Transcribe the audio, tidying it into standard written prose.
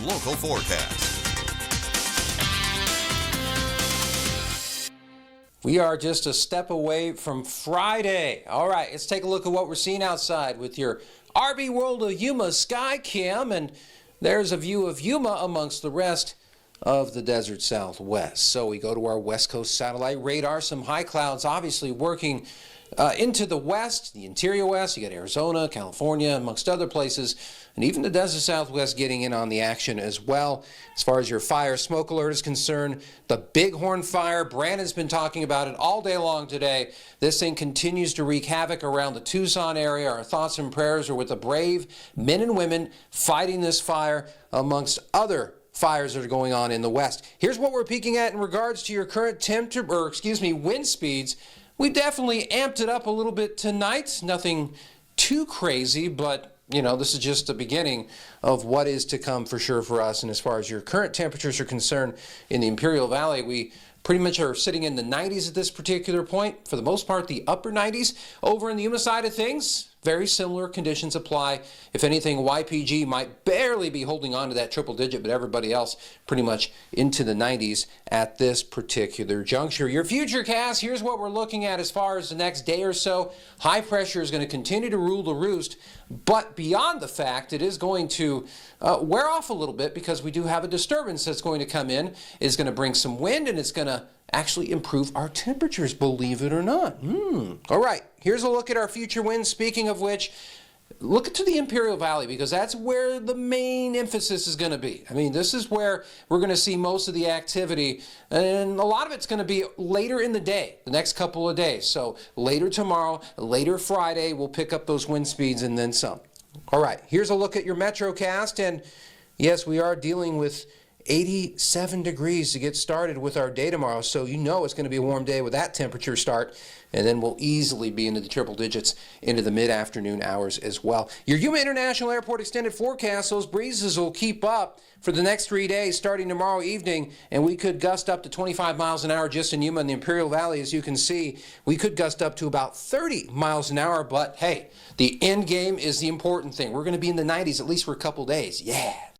and local forecast. We are just a step away from Friday. All right, let's take a look at what we're seeing outside with your RV World of Yuma Sky Cam. And there's a view of Yuma amongst the rest of the desert Southwest. So we go to our West Coast satellite radar. Some high clouds obviously working into the west, the interior west. You got Arizona, California, amongst other places, and even the desert Southwest getting in on the action as well. As far as your fire smoke alert is concerned, the Bighorn fire, Brandon's been talking about it all day long today. This thing continues to wreak havoc around the Tucson area. Our thoughts and prayers are with the brave men and women fighting this fire amongst other fires that are going on in the west. Here's what we're peeking at in regards to your current wind speeds. We definitely amped it up a little bit tonight. Nothing too crazy, but this is just the beginning of what is to come for sure for us. And as far as your current temperatures are concerned in the Imperial Valley, we pretty much are sitting in the 90s at this particular point. For the most part, the upper 90s. Over in the Yuma side of things, very similar conditions apply. If anything, YPG might barely be holding on to that triple digit, but everybody else pretty much into the 90s at this particular juncture. Your futurecast, here's what we're looking at as far as the next day or so. High pressure is going to continue to rule the roost, but beyond the fact it is going to wear off a little bit because we do have a disturbance that's going to come in. It's going to bring some wind, and it's going to actually improve our temperatures, believe it or not. All right, here's a look at our future winds. Speaking of which, look to the Imperial Valley because that's where the main emphasis is going to be. I mean, this is where we're going to see most of the activity, and a lot of it's going to be later in the day, the next couple of days. So later tomorrow, later Friday, we'll pick up those wind speeds and then some. All right, here's a look at your Metrocast, and yes, we are dealing with 87 degrees to get started with our day tomorrow, so it's going to be a warm day with that temperature start, and then we'll easily be into the triple digits into the mid-afternoon hours as well. Your Yuma International Airport extended forecast, those breezes will keep up for the next 3 days starting tomorrow evening, and we could gust up to 25 miles an hour just in Yuma and the Imperial Valley. As you can see, we could gust up to about 30 miles an hour, but hey, the end game is the important thing. We're going to be in the 90s at least for a couple days. Yeah.